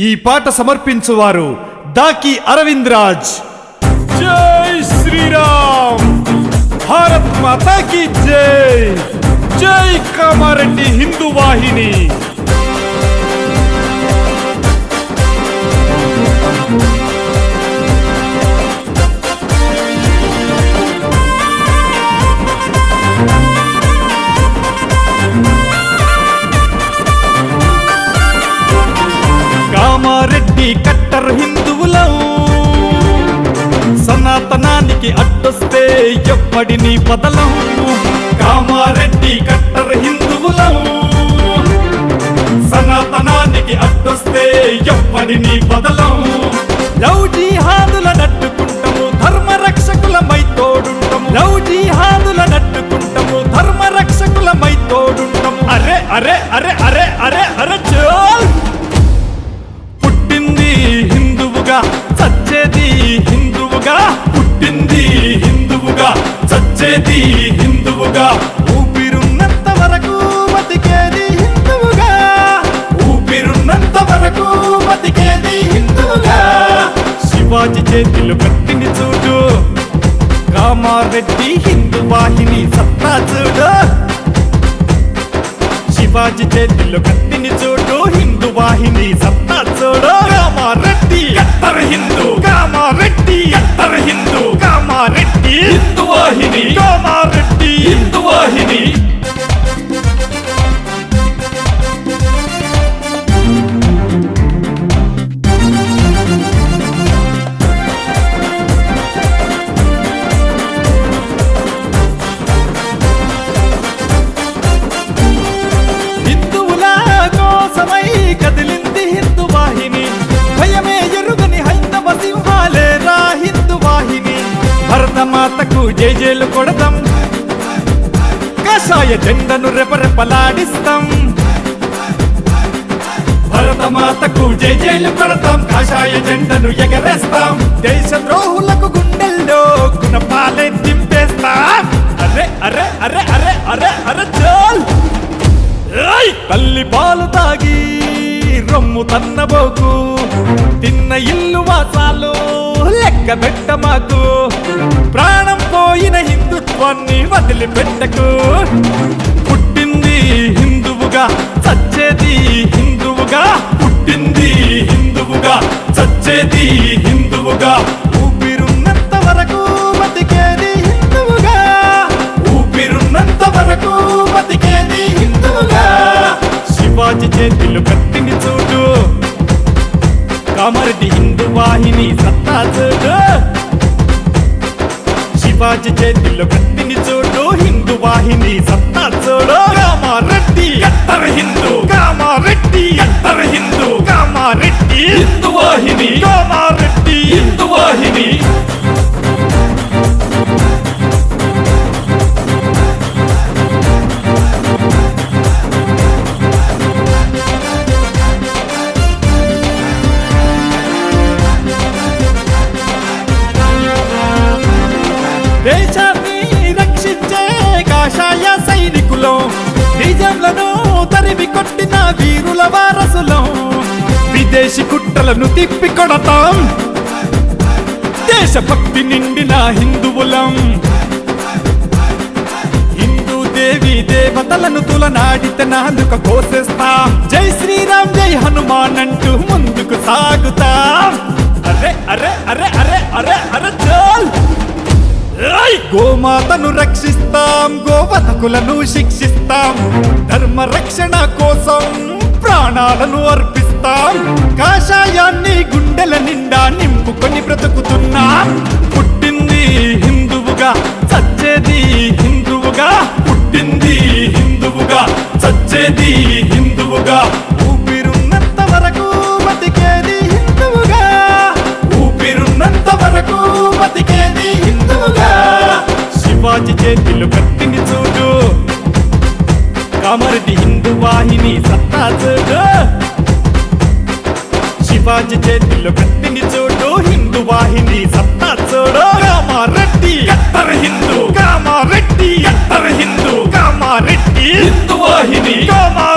ఈ పాట సమర్పించువారు దాకి అరవింద్ రాజ్. జై శ్రీరామ్, భారత్ మాతా కీ జై. జై కామారెడ్డి హిందూ వాహిని. కామారెడ్డి కట్టర్ హిందువులం, సనాతనానికి అడ్డొస్తే ఎప్పటిని బదలం. కామారెడ్డి కట్టర్ హిందువులం, సనాతనానికి అడ్డొస్తే ఎప్పటిని బదలం. లవ్ జిహాదుల నట్టుకుంటాము, ధర్మ రక్షకులమై తోడుంటాము. లవ్ జిహాదుల నట్టుకుంటాము, ధర్మ రక్షకులమై తోడుంటాము. అరే అరే అరే అరే అరే అరే చోల్. హిందువుగా చచ్చేది హిందువుగా, పుట్టింది హిందువుగా, చచ్చేది హిందువుగా. ఊపిరున్నంత వరకు బతికేది హిందువుగా, ఊపిరున్నంత వరకు బతికేది హిందువుగా. శివాజీ చేతిలో కత్తిని చూడు, కామారెడ్డి హిందూ వాహిని సత్తా చూడు. శివాజీ చేతిలో కత్తిని చూడు, హిందూ వాహిని సత్తా చూడు. కామారెడ్డి కట్టర్ హిందూ, కామారెడ్డి కట్టర్ హిందూ, కామారెడ్డి హిందూ వాహిని, కామారెడ్డి హిందూ వాహిని. కదిలింది హిందూ వాహిని, భయమే ఎరుగని హైందవ సింహాలేరా హిందూ వాహిని. భరతమాతకు జై జైలు కొడతాం, కాషాయ జెండను రెపరెపలాడిస్తాం. భరతమాతకు జై జైలు కొడతాం, కాషాయ జెండను ఎగరేస్తాం. దేశ ద్రోహులకు గుండెల్లో గుణపాలే దింపేస్తాం. అరే అరే అరే అరే అరే అరే చోల్. తల్లి పాలు తాగి రొమ్ము తన్నబోకు, తిన్న ఇల్లు వాసాలు లెక్క పెట్ట మాకు. ప్రాణం పోయిన హిందుత్వాన్ని వదిలిపెట్టకు. పుట్టింది హిందువుగా, చచ్చేది హిందువుగా, పుట్టింది హిందువుగా, చచ్చేది హిందువుగా. ఊపిరున్నంత వరకు బతికేది హిందువుగా, ఊపిరున్నంత వరకు బతికేది హిందువుగా. శివాజీ చేతిలో కత్తిని చూడు, కామారెడ్డి హిందూ వాహిని సత్తా చూడు. శివాజీ చేతిలో కత్తిని చూడు, హిందూ వాహిని సత్తా చూడు. కామారెడ్డి కట్టర్ హిందూ, కామారెడ్డి కట్టర్ హిందూ, కామారెడ్డి హిందూ వాహిని, కామారెడ్డి హిందూ వాహిని. దేశాన్ని రక్షించే కాషాయ సైనికులం, నిజంలను తరిమి కొట్టిన వీరుల వారసులం. విదేశీ కుట్రలను తిప్పి కొడతాం, దేశభక్తి నిండిన హిందువులం. హిందూ దేవి దేవతలను తులనాడితే నాలుక కోసేస్తాం. జై శ్రీరామ్ జై హనుమాన్ అంటూ ముందుకు సాగుతాం. అరే అరే అరే అరే అరే అరే చోల్. గోమాతను రక్షిస్తాం, గోవధకులను శిక్షిస్తాం. ధర్మ రక్షణ కోసం ప్రాణాలను అర్పిస్తాం. కాషాయాన్ని గుండెల నిండా నింపుకొని బ్రతుకుతున్నాం. పుట్టింది హిందువుగా, చచ్చేది హిందువుగా, పుట్టింది హిందువుగా, చచ్చేది హిందువుగా. ఊపిరున్నంత వరకు బతికేది హిందువుగా, ఊపిరున్నంత వరకు బతికేది హిందువుగా. శివాజీ చేతిలో కత్తిని చూడు, కామారెడ్డి హిందూ వాహిని సత్తా చూడు. శివాజీ చేతిలో కత్తిని చూడు, హిందూ వాహిని సత్తా చూడు. Kamareddy cutter Hindu, Kamareddy cutter Hindu, Kamareddy Hindu Vahini, Kamareddy.